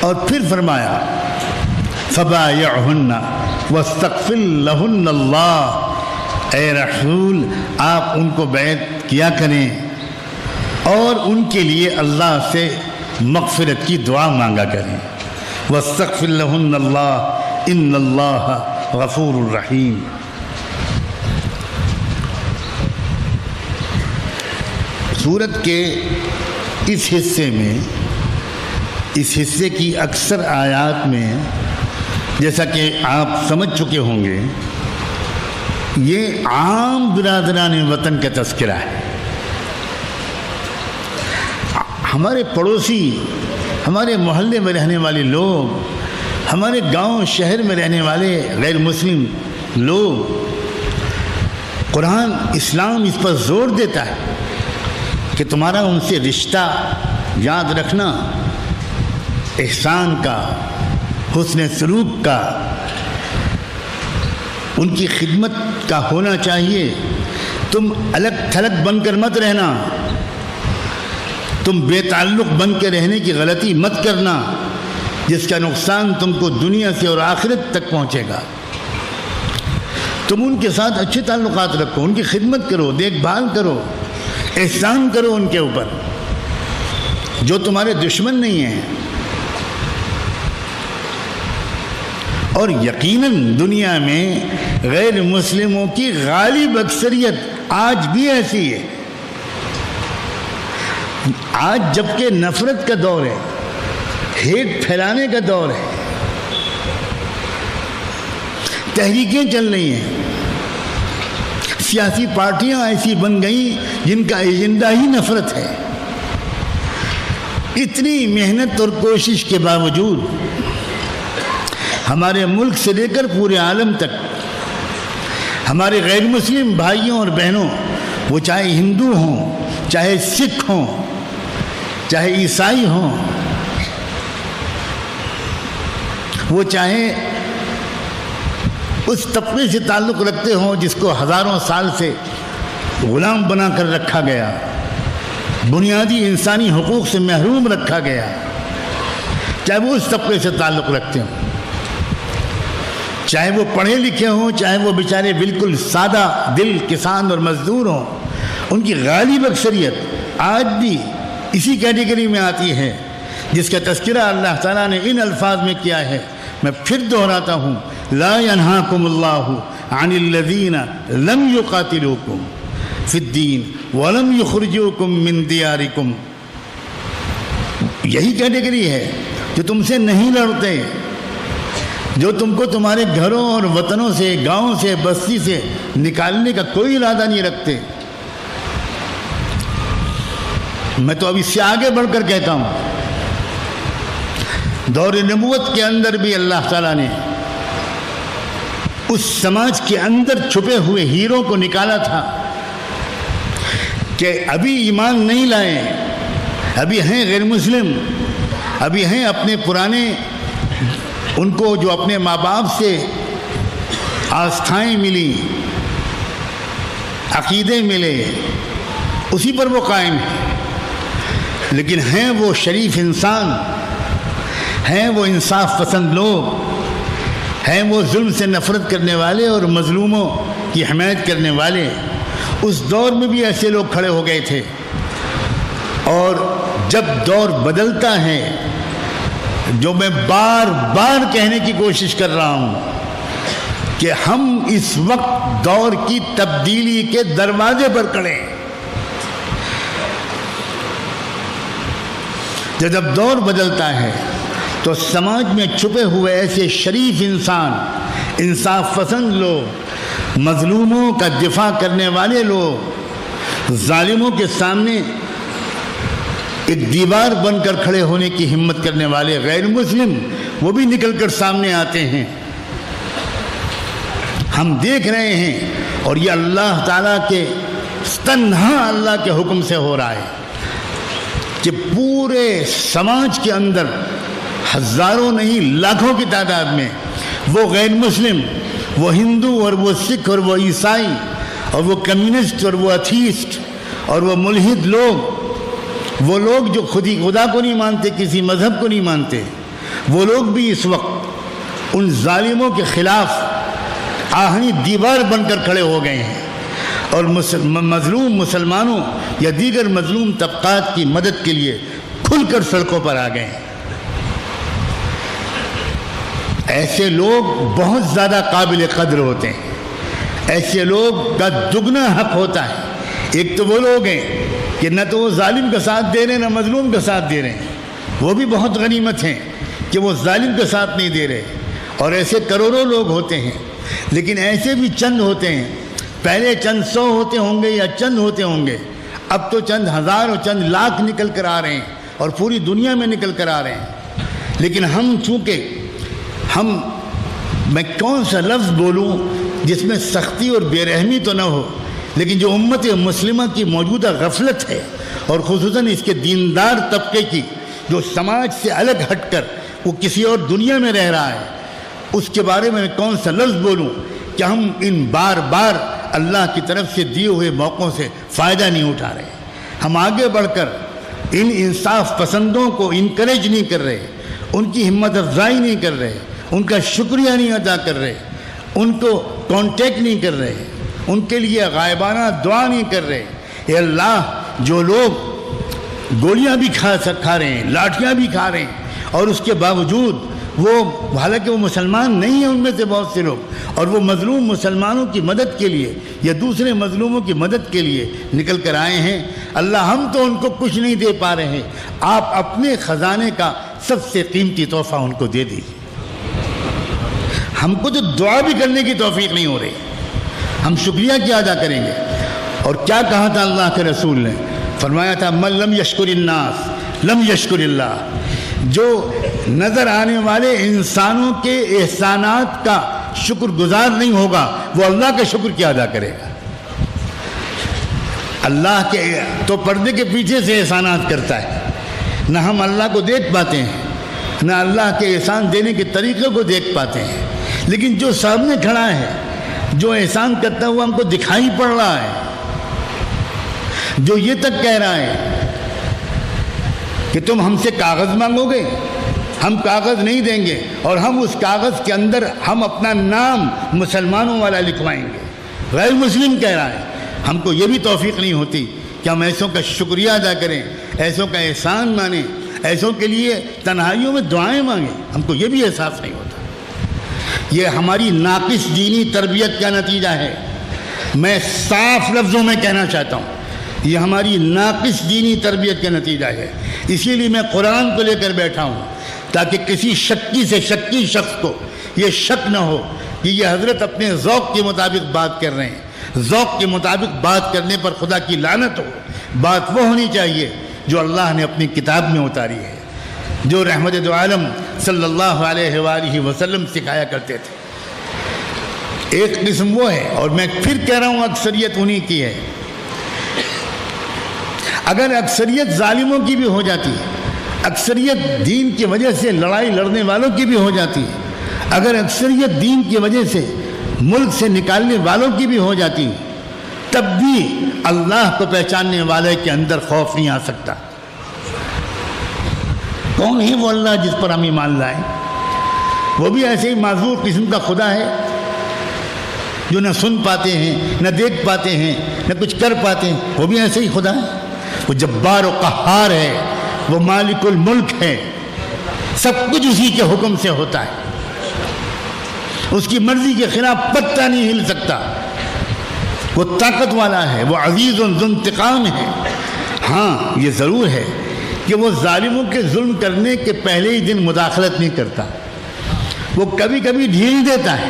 اور پھر فرمایا فبایعہن واستغفر لہن اللہ، اے رسول آپ ان کو بیعت کیا کریں اور ان کے لیے اللہ سے مغفرت کی دعا مانگا کریں. واستغفر لہن اللہ ان اللہ غفور الرحیم. سورت کے اس حصے کی اکثر آیات میں، جیسا کہ آپ سمجھ چکے ہوں گے، یہ عام برادران وطن کا تذکرہ ہے. ہمارے پڑوسی، ہمارے محلے میں رہنے والے لوگ، ہمارے گاؤں شہر میں رہنے والے غیر مسلم لوگ، قرآن اسلام اس پر زور دیتا ہے کہ تمہارا ان سے رشتہ یاد رکھنا احسان کا، حسن سلوک کا، ان کی خدمت کا ہونا چاہیے. تم الگ تھلگ بن کر مت رہنا، تم بے تعلق بن کے رہنے کی غلطی مت کرنا جس کا نقصان تم کو دنیا سے اور آخرت تک پہنچے گا. تم ان کے ساتھ اچھے تعلقات رکھو، ان کی خدمت کرو، دیکھ بھال کرو، احسان کرو ان کے اوپر جو تمہارے دشمن نہیں ہیں. اور یقیناً دنیا میں غیر مسلموں کی غالب اکثریت آج بھی ایسی ہے. آج جبکہ نفرت کا دور ہے، ہیٹ پھیلانے کا دور ہے، تحریکیں چل رہی ہیں، سیاسی پارٹیاں ایسی بن گئیں جن کا ایجنڈا ہی نفرت ہے. اتنی محنت اور کوشش کے باوجود ہمارے ملک سے لے کر پورے عالم تک ہمارے غیر مسلم بھائیوں اور بہنوں، وہ چاہے ہندو ہوں، چاہے سکھ ہوں، چاہے عیسائی ہوں، وہ چاہے اس طبقے سے تعلق رکھتے ہوں جس کو ہزاروں سال سے غلام بنا کر رکھا گیا، بنیادی انسانی حقوق سے محروم رکھا گیا، چاہے وہ اس طبقے سے تعلق رکھتے ہوں، چاہے وہ پڑھے لکھے ہوں، چاہے وہ بیچارے بالکل سادہ دل کسان اور مزدور ہوں، ان کی غالب اکثریت آج بھی اسی کیٹیگری میں آتی ہے جس کا تذکرہ اللہ تعالیٰ نے ان الفاظ میں کیا ہے. میں پھر دہراتا ہوں، لا ینہاکم اللہ عن الذین لم یقاتلوکم فی الدین ولم یخرجوکم من دیارکم. یہی کیٹیگری ہے جو تم سے نہیں لڑتے، جو تم کو تمہارے گھروں اور وطنوں سے، گاؤں سے، بستی سے نکالنے کا کوئی ارادہ نہیں رکھتے. میں تو اب اس سے آگے بڑھ کر کہتا ہوں، دور نبوت کے اندر بھی اللہ تعالیٰ نے اس سماج کے اندر چھپے ہوئے ہیروں کو نکالا تھا کہ ابھی ایمان نہیں لائے، ابھی ہیں غیر مسلم، ابھی ہیں اپنے پرانے، ان کو جو اپنے ماں باپ سے آستھائیں ملی، عقیدے ملے، اسی پر وہ قائم ہیں. لیکن ہیں وہ شریف انسان، ہیں وہ انصاف پسند لوگ، ہیں وہ ظلم سے نفرت کرنے والے اور مظلوموں کی حمایت کرنے والے. اس دور میں بھی ایسے لوگ کھڑے ہو گئے تھے. اور جب دور بدلتا ہے، جو میں بار بار کہنے کی کوشش کر رہا ہوں کہ ہم اس وقت دور کی تبدیلی کے دروازے پر کھڑے ہیں. جب دور بدلتا ہے تو سماج میں چھپے ہوئے ایسے شریف انسان، انصاف پسند لوگ، مظلوموں کا دفاع کرنے والے لوگ، ظالموں کے سامنے ایک دیوار بن کر کھڑے ہونے کی ہمت کرنے والے غیر مسلم، وہ بھی نکل کر سامنے آتے ہیں. ہم دیکھ رہے ہیں اور یہ اللہ تعالیٰ کے تنہا اللہ کے حکم سے ہو رہا ہے کہ پورے سماج کے اندر ہزاروں نہیں لاکھوں کی تعداد میں وہ غیر مسلم، وہ ہندو اور وہ سکھ اور وہ عیسائی اور وہ کمیونسٹ اور وہ ایتھیسٹ اور وہ ملحد لوگ، وہ لوگ جو خدا کو نہیں مانتے، کسی مذہب کو نہیں مانتے، وہ لوگ بھی اس وقت ان ظالموں کے خلاف آہنی دیوار بن کر کھڑے ہو گئے ہیں اور مظلوم مسلمانوں یا دیگر مظلوم طبقات کی مدد کے لیے کھل کر سڑکوں پر آ گئے ہیں۔ ایسے لوگ بہت زیادہ قابل قدر ہوتے ہیں، ایسے لوگ کا دگنا حق ہوتا ہے۔ ایک تو وہ لوگ ہیں کہ نہ تو وہ ظالم کا ساتھ دے رہے ہیں نہ مظلوم کا ساتھ دے رہے ہیں، وہ بھی بہت غنیمت ہیں کہ وہ ظالم کا ساتھ نہیں دے رہے، اور ایسے کروڑوں لوگ ہوتے ہیں، لیکن ایسے بھی چند ہوتے ہیں۔ پہلے چند 100 ہوتے ہوں گے یا چند ہوتے ہوں گے، اب تو چند ہزار اور چند لاکھ نکل کر آ رہے ہیں اور پوری دنیا میں نکل کر آ رہے ہیں۔ لیکن ہم چونکہ میں کون سا لفظ بولوں جس میں سختی اور بے رحمی تو نہ ہو، لیکن جو امت مسلمہ کی موجودہ غفلت ہے اور خصوصاً اس کے دیندار طبقے کی جو سماج سے الگ ہٹ کر وہ کسی اور دنیا میں رہ رہا ہے، اس کے بارے میں کون سا لفظ بولوں کہ ہم ان بار بار اللہ کی طرف سے دیے ہوئے موقعوں سے فائدہ نہیں اٹھا رہے۔ ہم آگے بڑھ کر ان انصاف پسندوں کو انکریج نہیں کر رہے، ان کی ہمت افزائی نہیں کر رہے، ان کا شکریہ نہیں ادا کر رہے، ان کو کانٹیکٹ نہیں کر رہے، ان کے لیے غائبانہ دعا نہیں کر رہے۔ اے اللہ، جو لوگ گولیاں بھی کھا رہے ہیں، لاٹھیاں بھی کھا رہے ہیں، اور اس کے باوجود وہ حالانکہ وہ مسلمان نہیں ہیں ان میں سے بہت سے لوگ، اور وہ مظلوم مسلمانوں کی مدد کے لیے یا دوسرے مظلوموں کی مدد کے لیے نکل کر آئے ہیں۔ اللہ، ہم تو ان کو کچھ نہیں دے پا رہے ہیں، آپ اپنے خزانے کا سب سے قیمتی تحفہ ان کو دے دیجیے۔ ہم کو تو دعا بھی کرنے کی توفیق نہیں ہو رہی، ہم شکریہ کیا ادا کریں گے؟ اور کیا کہا تھا اللہ کے رسول نے؟ فرمایا تھا من لم یشکر الناس لم یشکر اللہ۔ جو نظر آنے والے انسانوں کے احسانات کا شکر گزار نہیں ہوگا وہ اللہ کا شکر کیا ادا کرے گا؟ اللہ کے تو پردے کے پیچھے سے احسانات کرتا ہے، نہ ہم اللہ کو دیکھ پاتے ہیں، نہ اللہ کے احسان دینے کے طریقے کو دیکھ پاتے ہیں، لیکن جو سامنے کھڑا ہے، جو احسان کرتا ہوا ہم کو دکھائی پڑ رہا ہے، جو یہ تک کہہ رہا ہے کہ تم ہم سے کاغذ مانگو گے، ہم کاغذ نہیں دیں گے، اور ہم اس کاغذ کے اندر ہم اپنا نام مسلمانوں والا لکھوائیں گے۔ غیر مسلم کہہ رہا ہے۔ ہم کو یہ بھی توفیق نہیں ہوتی کہ ہم ایسوں کا شکریہ ادا کریں، ایسوں کا احسان مانیں، ایسوں کے لیے تنہائیوں میں دعائیں مانگیں، ہم کو یہ بھی احساس نہیں ہوتا۔ یہ ہماری ناقص دینی تربیت کا نتیجہ ہے۔ میں صاف لفظوں میں کہنا چاہتا ہوں، یہ ہماری ناقص دینی تربیت کا نتیجہ ہے۔ اسی لیے میں قرآن کو لے کر بیٹھا ہوں تاکہ کسی شکی سے شکی شخص کو یہ شک نہ ہو کہ یہ حضرت اپنے ذوق کے مطابق بات کر رہے ہیں۔ ذوق کے مطابق بات کرنے پر خدا کی لعنت ہو۔ بات وہ ہونی چاہیے جو اللہ نے اپنی کتاب میں اتاری ہے، جو رحمت دو عالم صلی اللہ علیہ وآلہ وسلم سکھایا کرتے تھے۔ ایک قسم وہ ہے، اور میں پھر کہہ رہا ہوں اکثریت انہی کی ہے۔ اگر اکثریت ظالموں کی بھی ہو جاتی ہے، اکثریت دین کی وجہ سے لڑائی لڑنے والوں کی بھی ہو جاتی ہے، اگر اکثریت دین کی وجہ سے ملک سے نکالنے والوں کی بھی ہو جاتی ہے، تب بھی اللہ کو پہچاننے والے کے اندر خوف نہیں آ سکتا۔ کون ہے وہ اللہ جس پر ہم ایمان لائیں؟ وہ بھی ایسے ہی معذور قسم کا خدا ہے جو نہ سن پاتے ہیں، نہ دیکھ پاتے ہیں، نہ کچھ کر پاتے ہیں۔ وہ بھی ایسے ہی خدا ہے۔ وہ جبار و قہار ہے، وہ مالک الملک ہے، سب کچھ اسی کے حکم سے ہوتا ہے، اس کی مرضی کے خلاف پتہ نہیں ہل سکتا۔ وہ طاقت والا ہے، وہ عزیز ذو انتقام ہے۔ ہاں یہ ضرور ہے کہ وہ ظالموں کے ظلم کرنے کے پہلے ہی دن مداخلت نہیں کرتا، وہ کبھی کبھی ڈھیل دیتا ہے۔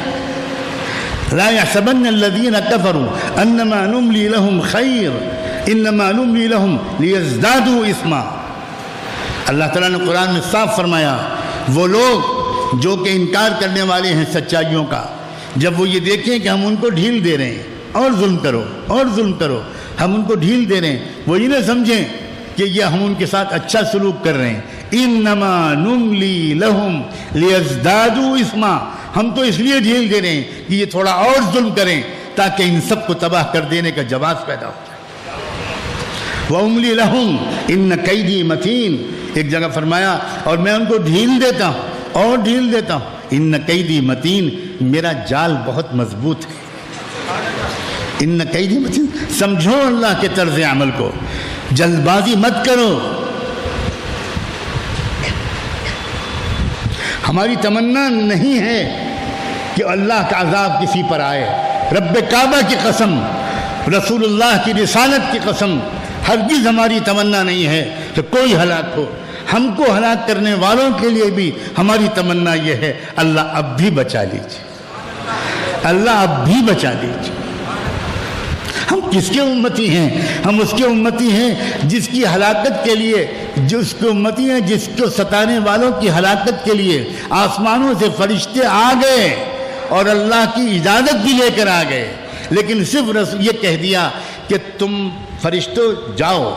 لا يحسبن الذين كفروا انما نملي لهم خير انما نملي لهم ليزدادوا اثما۔ اللہ تعالیٰ نے قرآن میں صاف فرمایا، وہ لوگ جو کہ انکار کرنے والے ہیں سچائیوں کا، جب وہ یہ دیکھیں کہ ہم ان کو ڈھیل دے رہے ہیں اور ظلم کرو اور ظلم کرو، ہم ان کو ڈھیل دے رہے ہیں، وہ یہ نہ سمجھیں کہ یہ ہم ان کے ساتھ اچھا سلوک کر رہے ہیں۔ انما نملی لہم لیزدادوا اثما، ہم تو اس لیے ڈھیل دے رہے ہیں کہ یہ تھوڑا اور ظلم کریں تاکہ ان سب کو تباہ کر دینے کا جواز پیدا ہو جائے۔ وَأُمْلِي لَهُمْ إِنَّ كَيْدِي مَتِينٌ، ایک جگہ فرمایا اور میں ان کو ڈھیل دیتا ہوں اور ڈھیل دیتا ہوں. ان قیدی متین، میرا جال بہت مضبوط ہے. ان قیدی متین، سمجھو اللہ کے طرز عمل کو، جلد بازی مت کرو. ہماری تمنا نہیں ہے کہ اللہ کا عذاب کسی پر آئے. رب کعبہ کی قسم، رسول اللہ کی رسالت کی قسم، ہرگز ہماری تمنا نہیں ہے کہ کوئی ہلاک ہو. ہم کو ہلاک کرنے والوں کے لیے بھی ہماری تمنا یہ ہے، اللہ اب بھی بچا لیجیے، اللہ اب بھی بچا لیجیے. ہم کس کے امتی ہیں؟ ہم اس کے امتی ہیں جس کی ہلاکت کے لیے، جس کے امتی ہیں جس کو ستانے والوں کی ہلاکت کے لیے آسمانوں سے فرشتے آ گئے اور اللہ کی اجازت بھی لے کر آ گئے. لیکن صرف یہ کہہ دیا کہ تم فرشتوں جاؤ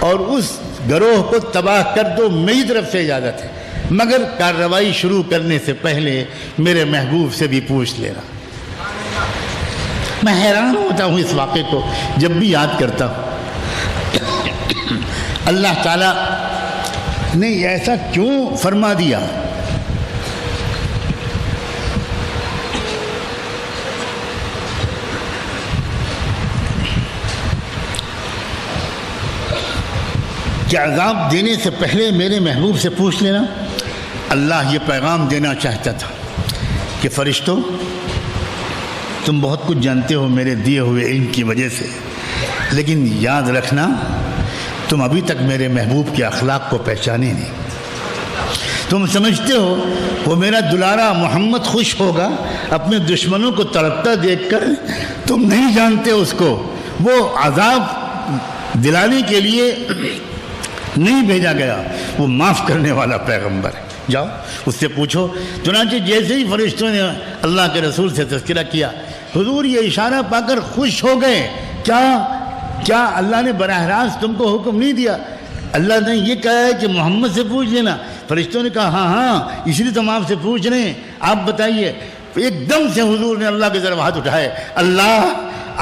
اور اس گروہ کو تباہ کر دو، میری طرف سے اجازت ہے، مگر کارروائی شروع کرنے سے پہلے میرے محبوب سے بھی پوچھ لینا. میں حیران ہوتا ہوں اس واقعے کو جب بھی یاد کرتا ہوں. اللہ تعالیٰ نے ایسا کیوں فرما دیا؟ کہ عذاب دینے سے پہلے میرے محبوب سے پوچھ لینا. اللہ یہ پیغام دینا چاہتا تھا کہ فرشتوں، تم بہت کچھ جانتے ہو میرے دیے ہوئے علم کی وجہ سے، لیکن یاد رکھنا تم ابھی تک میرے محبوب کے اخلاق کو پہچانے نہیں. تم سمجھتے ہو وہ میرا دلارا محمد خوش ہوگا اپنے دشمنوں کو تڑپتا دیکھ کر؟ تم نہیں جانتے اس کو. وہ عذاب دلانے کے لیے نہیں بھیجا گیا، وہ معاف کرنے والا پیغمبر ہے. جاؤ اس سے پوچھو. چنانچہ جیسے ہی فرشتوں نے اللہ کے رسول سے تذکرہ کیا، حضور یہ اشارہ پا کر خوش ہو گئے. کیا اللہ نے براہ راست تم کو حکم نہیں دیا؟ اللہ نے یہ کہا ہے کہ محمد سے پوچھ لینا. فرشتوں نے کہا ہاں اس لیے تو ہم آپ سے پوچھ رہے ہیں، آپ بتائیے. ایک دم سے حضور نے اللہ کی طرف ہاتھ اٹھائے. اللہ،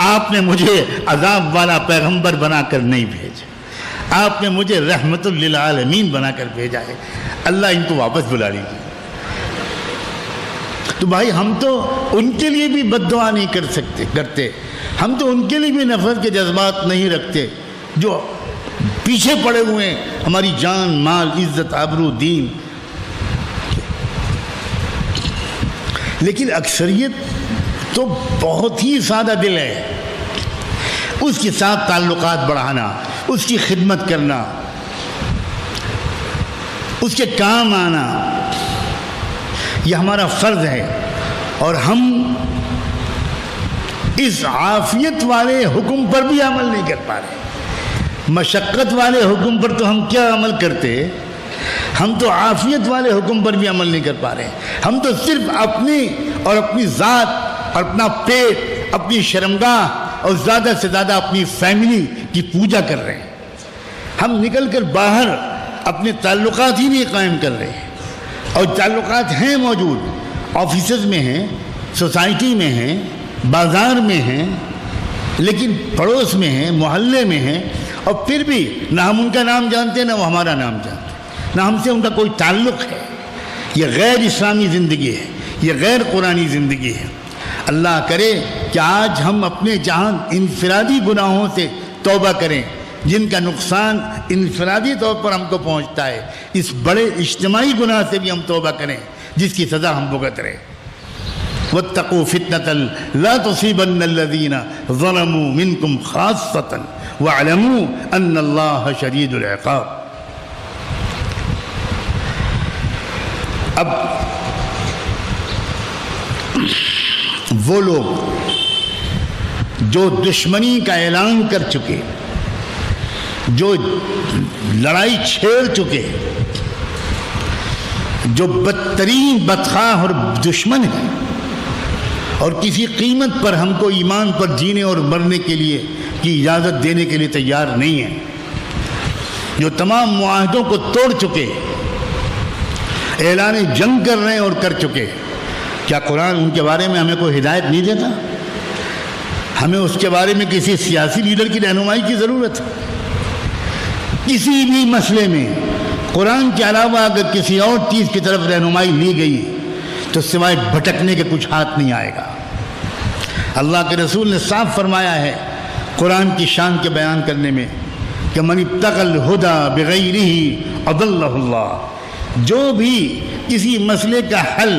آپ نے مجھے عذاب والا پیغمبر بنا کر نہیں بھیجا، آپ نے مجھے رحمت للعالمین بنا کر بھیجا ہے. اللہ ان کو واپس بلا لیجیے. تو بھائی ہم تو ان کے لیے بھی بد دعا نہیں کرتے، ہم تو ان کے لیے بھی نفرت کے جذبات نہیں رکھتے جو پیچھے پڑے ہوئے ہیں ہماری جان، مال، عزت، آبرو، دین. لیکن اکثریت تو بہت ہی سادہ دل ہے. اس کے ساتھ تعلقات بڑھانا، اس کی خدمت کرنا، اس کے کام آنا، یہ ہمارا فرض ہے. اور ہم اس عافیت والے حکم پر بھی عمل نہیں کر پا رہے. مشقت والے حکم پر تو ہم کیا عمل کرتے، ہم تو عافیت والے حکم پر بھی عمل نہیں کر پا رہے. ہم تو صرف اپنی اور اپنی ذات اور اپنا پیٹ، اپنی شرمگاہ اور زیادہ سے زیادہ اپنی فیملی کی پوجا کر رہے ہیں. ہم نکل کر باہر اپنے تعلقات ہی نہیں قائم کر رہے ہیں. اور تعلقات ہیں موجود، آفیسز میں ہیں، سوسائٹی میں ہیں، بازار میں ہیں، لیکن پڑوس میں ہیں، محلے میں ہیں، اور پھر بھی نہ ہم ان کا نام جانتے نہ وہ ہمارا نام جانتے، نہ ہم سے ان کا کوئی تعلق ہے. یہ غیر اسلامی زندگی ہے، یہ غیر قرآنی زندگی ہے. اللہ کرے کہ آج ہم اپنے جہاں انفرادی گناہوں سے توبہ کریں جن کا نقصان انفرادی طور پر ہم کو پہنچتا ہے، اس بڑے اجتماعی گناہ سے بھی ہم توبہ کریں جس کی سزا ہم بھگت رہے. واتقوا فتنة لا تصيبن الذين ظلموا منكم خاصة واعلموا ان اللہ شدید العقاب. اب وہ لوگ جو دشمنی کا اعلان کر چکے، جو لڑائی چھیڑ چکے، جو بدترین بدخواہ اور دشمن ہیں اور کسی قیمت پر ہم کو ایمان پر جینے اور مرنے کے لیے کی اجازت دینے کے لیے تیار نہیں ہیں، جو تمام معاہدوں کو توڑ چکے، اعلان جنگ کر رہے ہیں اور کر چکے، کیا قرآن ان کے بارے میں ہمیں کوئی ہدایت نہیں دیتا؟ ہمیں اس کے بارے میں کسی سیاسی لیڈر کی رہنمائی کی ضرورت ہے. کسی بھی مسئلے میں قرآن کے علاوہ اگر کسی اور چیز کی طرف رہنمائی لی گئی تو سوائے بھٹکنے کے کچھ ہاتھ نہیں آئے گا۔ اللہ کے رسول نے صاف فرمایا ہے قرآن کی شان کے بیان کرنے میں کہ من ابتغى الہدی بغیرہ اضلہ اللہ، جو بھی کسی مسئلے کا حل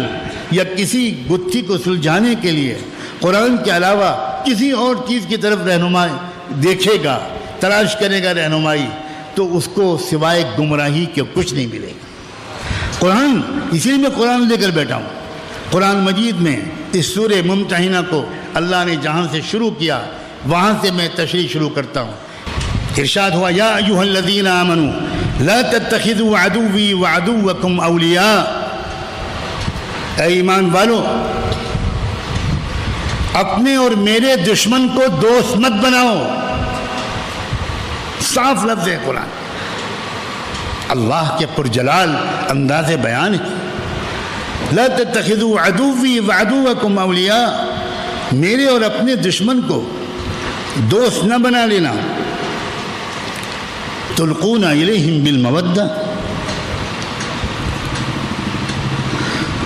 یا کسی گتھی کو سلجھانے کے لیے قرآن کے علاوہ کسی اور چیز کی طرف رہنمائی دیکھے گا، تلاش کرے گا رہنمائی، تو اس کو سوائے گمراہی کے کچھ نہیں ملے گا۔ قرآن، اسی لیے میں قرآن لے کر بیٹھا ہوں۔ قرآن مجید میں اس سورہ ممتحنہ کو اللہ نے جہاں سے شروع کیا وہاں سے میں تشریح شروع کرتا ہوں۔ ارشاد ہوا یا ایھا الذین آمنوا لا تتخذوا عدوی وعدوکم اولیاء، اے ایمان والو اپنے اور میرے دشمن کو دوست مت بناؤ۔ صاف لفظ ہے قرآن، اللہ کے پرجلال انداز بیان ہے۔ لا تتخذوا عدوی وعدوکم اولیاء، میرے اور اپنے دشمن کو دوست نہ بنا لینا۔ تلقون الیہم بالمودہ،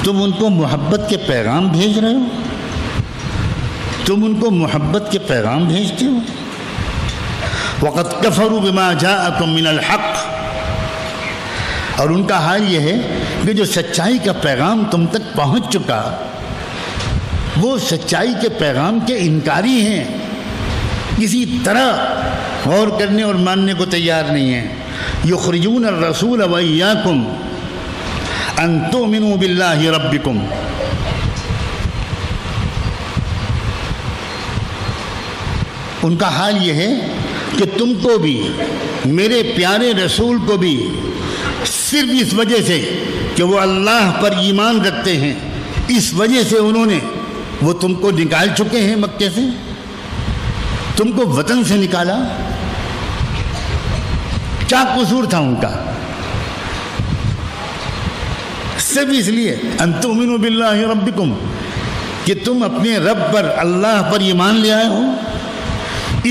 تم ان کو محبت کے پیغام بھیج رہے ہو، تم ان کو محبت کے پیغام بھیجتے ہو۔ وقد کفروا بما جاءکم من الحق، اور ان کا حال یہ ہے کہ جو سچائی کا پیغام تم تک پہنچ چکا وہ سچائی کے پیغام کے انکاری ہیں، کسی طرح غور کرنے اور ماننے کو تیار نہیں ہیں۔ یخرجون الرسول وایاکم ان تؤمنوا باللہ ربکم، ان کا حال یہ ہے کہ تم کو بھی میرے پیارے رسول کو بھی صرف اس وجہ سے کہ وہ اللہ پر ایمان رکھتے ہیں، اس وجہ سے انہوں نے وہ تم کو نکال چکے ہیں مکے سے، تم کو وطن سے نکالا، کیا قصور تھا ان کا؟ صرف اس لیے ان تؤمنوا باللہ ربکم کہ تم اپنے رب پر، اللہ پر ایمان لے آئے ہو۔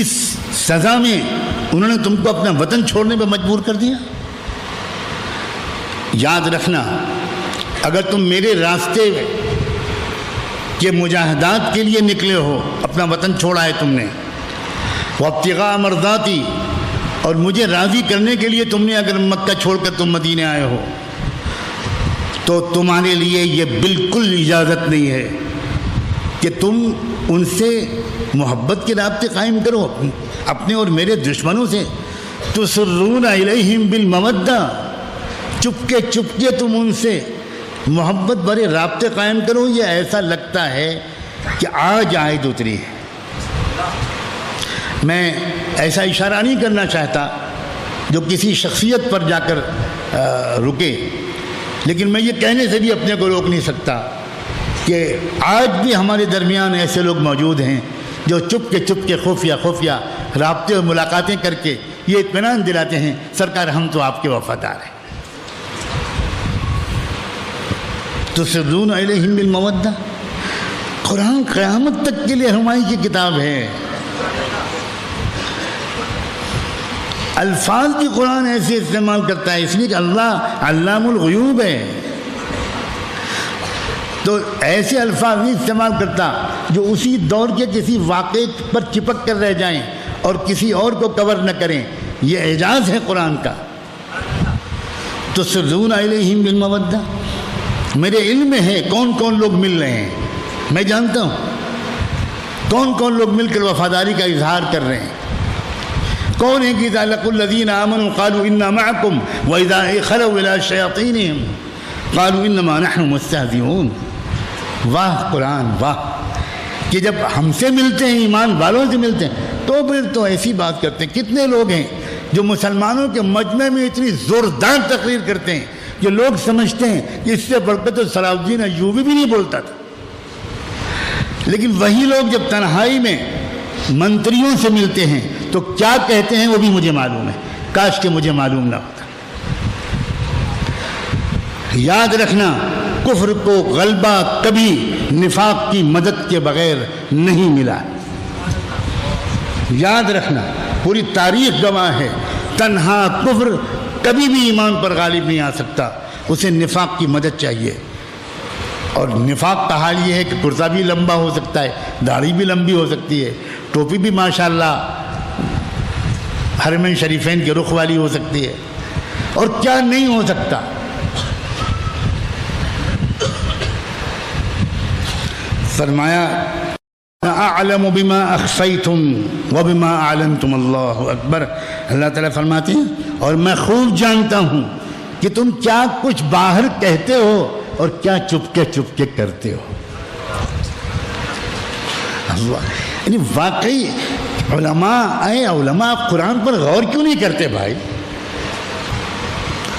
اس سزا میں انہوں نے تم کو اپنا وطن چھوڑنے پہ مجبور کر دیا۔ یاد رکھنا اگر تم میرے راستے کے مجاہدات کے لیے نکلے ہو، اپنا وطن چھوڑا ہے تم نے، وابتغاء مرضاتی، اور مجھے راضی کرنے کے لیے تم نے اگر مکہ چھوڑ کر تم مدینے آئے ہو، تو تمہارے لیے یہ بالکل اجازت نہیں ہے کہ تم ان سے محبت کے رابطے قائم کرو، اپنے اور میرے دشمنوں سے۔ تسرون الیہم بالمودہ، چپکے تم ان سے محبت بھرے رابطے قائم کرو۔ یہ ایسا لگتا ہے کہ آج آیت اتری ہے۔ میں ایسا اشارہ نہیں کرنا چاہتا جو کسی شخصیت پر جا کر رکے، لیکن میں یہ کہنے سے بھی اپنے کو روک نہیں سکتا کہ آج بھی ہمارے درمیان ایسے لوگ موجود ہیں جو چپ کے خفیہ رابطے اور ملاقاتیں کر کے یہ اطمینان دلاتے ہیں سرکار ہم تو آپ کے وفادار ہیں۔ تسرون الیہم بالمودہ، قرآن قیامت تک کے لیے رہنمائی کی کتاب ہے۔ الفاظ کی قرآن ایسے استعمال کرتا ہے اس لیے کہ اللہ علام الغیوب ہے، تو ایسے الفاظ نہیں استعمال کرتا جو اسی دور کے کسی واقعے پر چپک کر رہ جائیں اور کسی اور کو کور نہ کریں۔ یہ اعجاز ہے قرآن کا۔ تسرون الیہم بالمودہ، میرے علم میں ہے کون کون لوگ مل رہے ہیں، میں جانتا ہوں کون کون لوگ مل کر وفاداری کا اظہار کر رہے ہیں۔ کون ہے کہ اذا لقوا الذین آمنوا قالوا انا معکم واذا خلوا الی شیاطینہم قالوا انما نحن مستہزئون۔ واہ قرآن واہ، کہ جب ہم سے ملتے ہیں، ایمان والوں سے ملتے ہیں، تو پھر تو ایسی بات کرتے ہیں۔ کتنے لوگ ہیں جو مسلمانوں کے مجمع میں اتنی زوردار تقریر کرتے ہیں جو لوگ سمجھتے ہیں کہ اس سے بڑھ کر تو صلاح الدین ایوبی بھی نہیں بولتا تھا، لیکن وہی لوگ جب تنہائی میں منتریوں سے ملتے ہیں تو کیا کہتے ہیں وہ بھی مجھے معلوم ہے، کاش کہ مجھے معلوم نہ ہوتا۔ یاد رکھنا کفر کو غلبہ کبھی نفاق کی مدد کے بغیر نہیں ملا۔ یاد رکھنا پوری تاریخ گواہ ہے، تنہا کفر کبھی بھی ایمان پر غالب نہیں آ سکتا، اسے نفاق کی مدد چاہیے۔ اور نفاق کا حال یہ ہے کہ کرتا بھی لمبا ہو سکتا ہے، داڑھی بھی لمبی ہو سکتی ہے، ٹوپی بھی ماشاءاللہ حرمین شریفین کے رخ والی ہو سکتی ہے، اور کیا نہیں ہو سکتا۔ فرمایا اعلم بما اخفیتم وبما اعلنتم، اللہ اکبر۔ اللہ تعالیٰ فرماتے ہیں اور میں خوب جانتا ہوں کہ تم کیا کچھ باہر کہتے ہو اور کیا چپکے کرتے ہو۔ یعنی واقعی علماء قرآن پر غور کیوں نہیں کرتے بھائی؟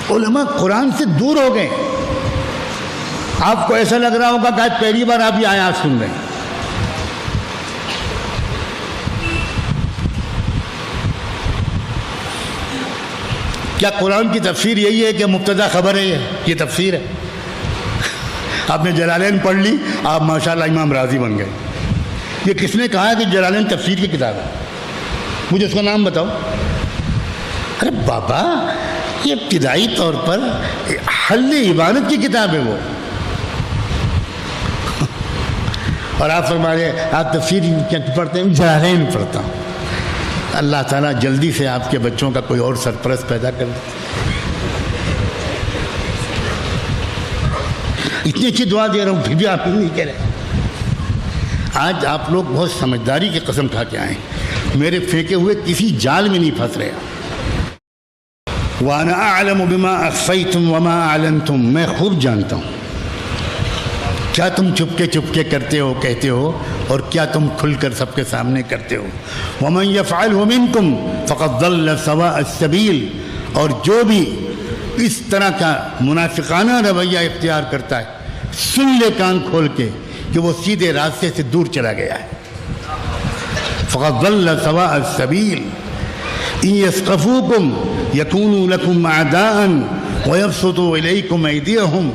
علماء قرآن سے دور ہو گئے۔ آپ کو ایسا لگ رہا ہوگا کہ آج پہلی بار آپ یہ آیات سن رہے ہیں۔ کیا قرآن کی تفسیر یہی ہے کہ مبتدا خبر ہے؟ یہ تفسیر ہے؟ آپ نے جلالین پڑھ لی، آپ ماشاءاللہ امام راضی بن گئے۔ یہ کس نے کہا کہ جلالین تفسیر کی کتاب ہے؟ مجھے اس کا نام بتاؤ۔ ارے بابا، یہ ابتدائی طور پر حل عبادت کی کتاب ہے وہ، اور آپ فرما رہے آپ تفسیر کیا پڑھتے ہیں؟ جلالین پڑھتا ہوں۔ اللہ تعالیٰ جلدی سے آپ کے بچوں کا کوئی اور سرپرست پیدا کر دے۔ اتنی اچھی دعا دے رہا ہوں پھر بھی آپ نہیں کہہ رہے۔ آج آپ لوگ بہت سمجھداری کی قسم کھا کے آئے ہیں، میرے پھینکے ہوئے کسی جال میں نہیں پھنس رہے۔ وَأَنَا أَعْلَمُ بِمَا أَخْفَيْتُمْ وَمَا أَعْلَنْتُمْ، میں خوب جانتا ہوں کیا تم چپکے کرتے ہو کہتے ہو اور کیا تم کھل کر سب کے سامنے کرتے ہو۔ وَمَنْ يَفْعَلْهُ مِنْكُمْ فَقَدْ ضَلَّ سَوَاءَ السَّبِيلِ، اور جو بھی اس طرح کا منافقانہ رویہ اختیار کرتا ہے، سن لے کان کھول کے کہ وہ سیدھے راستے سے دور چلا گیا ہے۔ فَقَدْ ضَلَّ سَوَاءَ السَّبِيلِ إِن يَثْقَفُوكُمْ يَكُونُوا لَكُمْ أَعْدَاءً وَيَبْسُطُوا إِلَيْكُمْ أَيْدِيَهُمْ،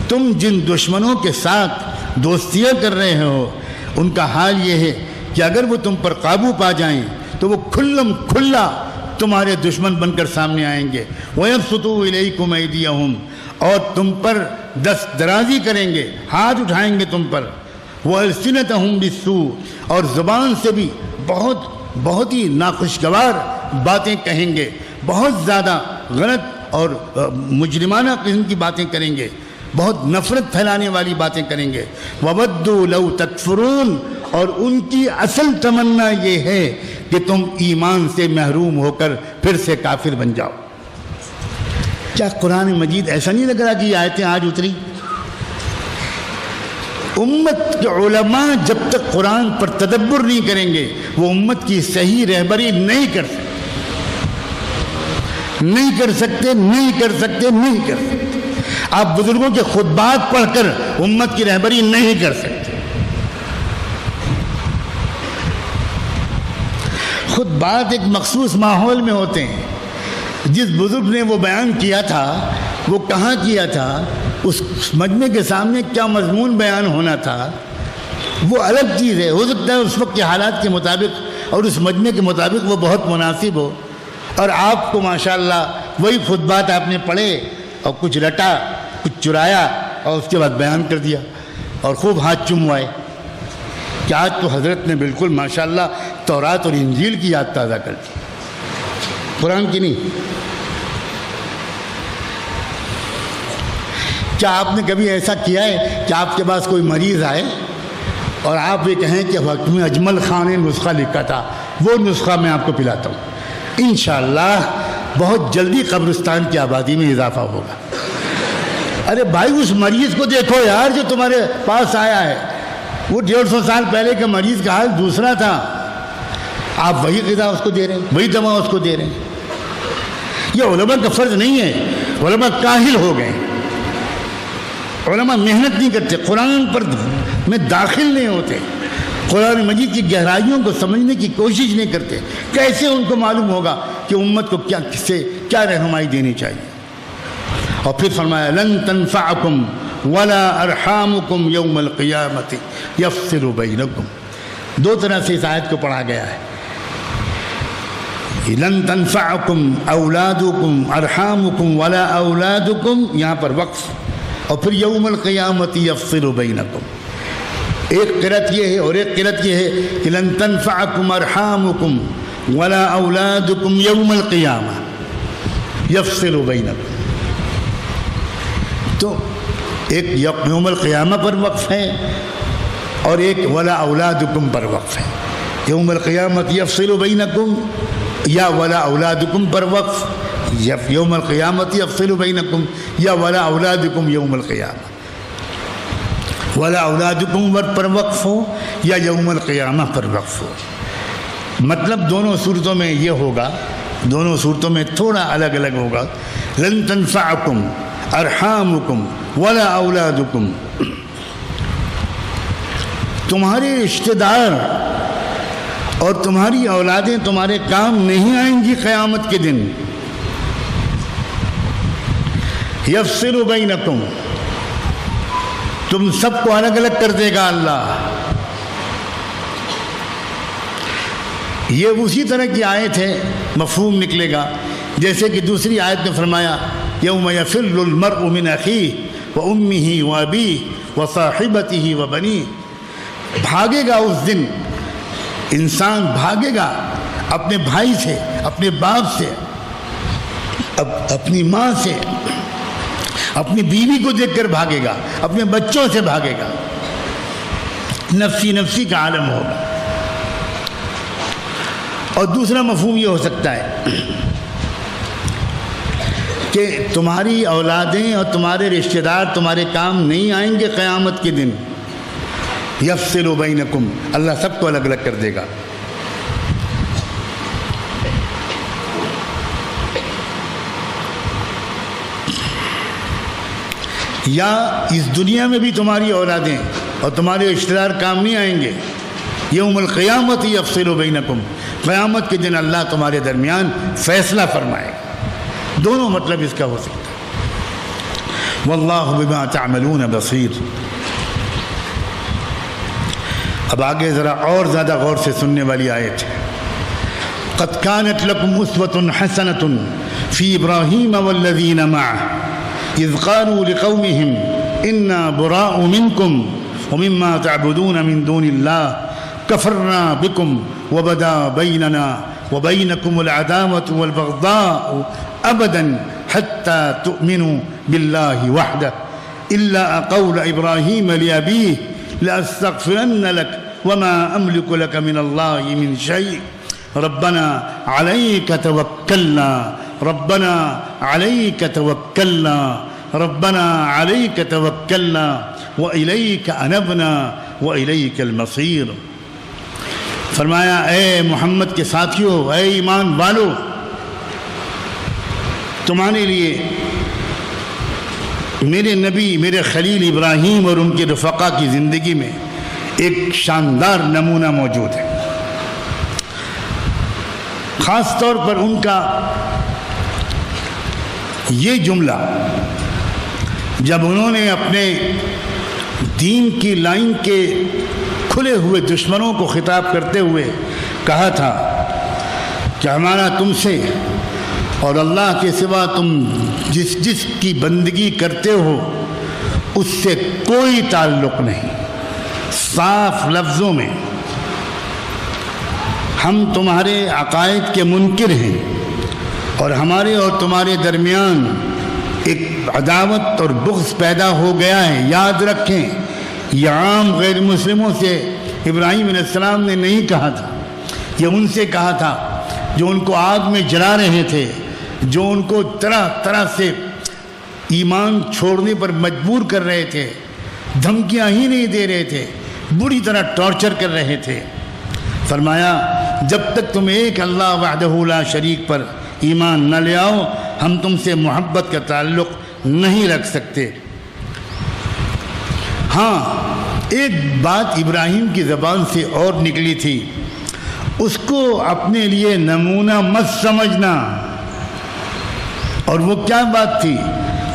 تم جن دشمنوں کے ساتھ دوستیاں کر رہے ہو ان کا حال یہ ہے کہ اگر وہ تم پر قابو پا جائیں تو وہ کھلا تمہارے دشمن بن کر سامنے آئیں گے۔ وَيَبْسُطُوا إِلَيْكُمْ أَيْدِيَهُمْ، اور تم پر دست درازی کریں گے، ہاتھ اٹھائیں گے تم پر۔ وَأَلْسِنَتَهُمْ بِالسُّوءِ، اور زبان سے بھی بہت ہی ناخوشگوار باتیں کہیں گے، بہت زیادہ غلط اور مجرمانہ قسم کی باتیں کریں گے، بہت نفرت پھیلانے والی باتیں کریں گے۔ وَوَدُّوا لَوْ تَكْفُرُونَ، اور ان کی اصل تمنا یہ ہے کہ تم ایمان سے محروم ہو کر پھر سے کافر بن جاؤ۔ کیا قرآن مجید ایسا نہیں لگ رہا کہ یہ آیتیں آج اتری؟ امت کے علماء جب تک قرآن پر تدبر نہیں کریں گے وہ امت کی صحیح رہبری نہیں کر سکتے۔ آپ بزرگوں کے خطبات پڑھ کر امت کی رہبری نہیں کر سکتے۔ خطبات ایک مخصوص ماحول میں ہوتے ہیں۔ جس بزرگ نے وہ بیان کیا تھا وہ کہاں کیا تھا، اس مجمع کے سامنے کیا مضمون بیان ہونا تھا، وہ الگ چیز ہے۔ ہو سکتا ہے اس وقت کے حالات کے مطابق اور اس مجمع کے مطابق وہ بہت مناسب ہو، اور آپ کو ماشاءاللہ وہی خطبات آپ نے پڑھے اور کچھ رٹا کچھ چرایا اور اس کے بعد بیان کر دیا اور خوب ہاتھ چموائے کہ آج تو حضرت نے بالکل ماشاءاللہ تورات اور انجیل کی یاد تازہ کر دی، قرآن کی نہیں۔ کیا آپ نے کبھی ایسا کیا ہے کہ آپ کے پاس کوئی مریض آئے اور آپ یہ کہیں کہ حکیم اجمل خان نے نسخہ لکھا تھا، وہ نسخہ میں آپ کو پلاتا ہوں، انشاءاللہ بہت جلدی قبرستان کی آبادی میں اضافہ ہوگا۔ ارے بھائی اس مریض کو دیکھو یار جو تمہارے پاس آیا ہے، وہ 150 سال پہلے کا مریض کا حال دوسرا تھا، آپ وہی غذا اس کو دے رہے ہیں، وہی دوا اس کو دے رہے ہیں۔ یہ علماء کا فرض نہیں ہے، علماء کاہل ہو گئے، علماء محنت نہیں کرتے، قرآن پر میں داخل نہیں ہوتے، قرآن مجید کی گہرائیوں کو سمجھنے کی کوشش نہیں کرتے۔ کیسے ان کو معلوم ہوگا کہ امت کو کیا رہنمائی دینی چاہیے؟ اور پھر فرمایا لن تنفعکم ولا ارحامکم یوم القیامت یفصل بینکم۔ دو طرح سے اس آیت کو پڑھا گیا ہے۔ لن تنفعکم اولادکم ارحامکم ولا اولادکم، یہاں پر وقف، اور پھر یوم القیامت یفصل بینکم. ایک قرأت یہ ہے اور ایک قرأت یہ ہے کہ لن تنفعکم ارحامکم ولا اولادکم یوم القیامہ یفصل بینکم. تو ایک یوم القیامہ پر وقف ہے اور ایک ولا اولادکم پر وقف ہے. یوم القیامت یفصل بینکم یا ولا اولادکم پر وقف، یوم القیامت یفصل بینکم یا ولا اولادکم یوم القیامہ. ولا اولادکم پر وقف ہو یا یوم القیامہ پر وقف ہو. مطلب دونوں صورتوں میں یہ ہوگا، دونوں صورتوں میں تھوڑا الگ الگ ہوگا. لن تنفعکم ارحامکم ولا اولادکم، تمہارے رشتہ دار اور تمہاری اولادیں تمہارے کام نہیں آئیں گی قیامت کے دن. یفصل بینکم، تم سب کو الگ الگ کر دے گا اللہ. یہ اسی طرح کی آیت ہے، مفہوم نکلے گا جیسے کہ دوسری آیت میں فرمایا یوم یفر المرء من اخیہ وامہ وابیہ وصاحبتہ وبنیہ. بھاگے گا اس دن انسان، بھاگے گا اپنے بھائی سے، اپنے باپ سے، اپنی ماں سے، اپنی بیوی کو دیکھ کر بھاگے گا، اپنے بچوں سے بھاگے گا. نفسی نفسی کا عالم ہوگا. اور دوسرا مفہوم یہ ہو سکتا ہے کہ تمہاری اولادیں اور تمہارے رشتہ دار تمہارے کام نہیں آئیں گے قیامت کے دن. یفصل بینکم، اللہ سب کو الگ الگ کر دے گا. یا اس دنیا میں بھی تمہاری اولادیں اور تمہارے رشتہ دار کام نہیں آئیں گے. یوم القیامت یفصل بینکم، قیامت کے دن اللہ تمہارے درمیان فیصلہ فرمائے. دونوں مطلب اس کا ہو سکتا ہے. واللہ بما تعملون بصیر. اب آگے ذرا اور زیادہ غور سے سننے والی آیت ہے. قد كانت لكم أسوة حسنة في إبراهيم والذين معه إذ قالوا لقومهم إنا براء منكم ومما تعبدون من دون الله كفرنا بكم وبدا بيننا وبينكم العداوة والبغضاء أبدا حتى تؤمنوا بالله وحده إلا قول إبراهيم لأبيه لأستغفرن لك وما أملك لك من الله من شيء ربنا عليك توكلنا ربنا عليك توكلنا ربنا عليك توكلنا وإليك أنبنا وإليك المصير. فرمایا اے محمد کے ساتھیوں، اے ایمان والو، تمہارے لیے میرے نبی، میرے خلیل ابراہیم اور ان کے رفقا کی زندگی میں ایک شاندار نمونہ موجود ہے. خاص طور پر ان کا یہ جملہ جب انہوں نے اپنے دین کی لائن کے کھلے ہوئے دشمنوں کو خطاب کرتے ہوئے کہا تھا کہ ہمارا تم سے اور اللہ کے سوا تم جس کی بندگی کرتے ہو اس سے کوئی تعلق نہیں. صاف لفظوں میں ہم تمہارے عقائد کے منکر ہیں اور ہمارے اور تمہارے درمیان ایک عداوت اور بغض پیدا ہو گیا ہے. یاد رکھیں، یہ عام غیر مسلموں سے ابراہیم علیہ السلام نے نہیں کہا تھا، یہ ان سے کہا تھا جو ان کو آگ میں جلا رہے تھے، جو ان کو طرح طرح سے ایمان چھوڑنے پر مجبور کر رہے تھے، دھمکیاں ہی نہیں دے رہے تھے، بری طرح ٹارچر کر رہے تھے. فرمایا جب تک تم ایک اللہ وحدہ لا شریک پر ایمان نہ لے آؤ ہم تم سے محبت کا تعلق نہیں رکھ سکتے. ہاں ایک بات ابراہیم کی زبان سے اور نکلی تھی، اس کو اپنے لیے نمونہ مت سمجھنا. اور وہ کیا بات تھی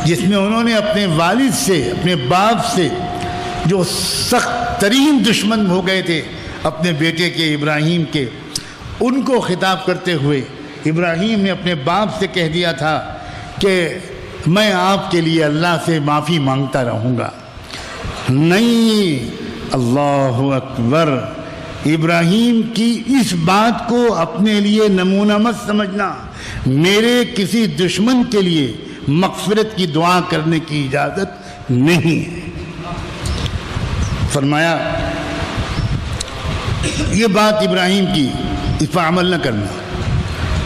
جس میں انہوں نے اپنے والد سے، اپنے باپ سے، جو سخت ترین دشمن ہو گئے تھے اپنے بیٹے کے ابراہیم کے، ان کو خطاب کرتے ہوئے ابراہیم نے اپنے باپ سے کہہ دیا تھا کہ میں آپ کے لیے اللہ سے معافی مانگتا رہوں گا. نہیں، اللہ اکبر. ابراہیم کی اس بات کو اپنے لیے نمونہ مت سمجھنا. میرے کسی دشمن کے لیے مغفرت کی دعا کرنے کی اجازت نہیں ہے. فرمایا یہ بات ابراہیم کی، اس پر عمل نہ کرنا.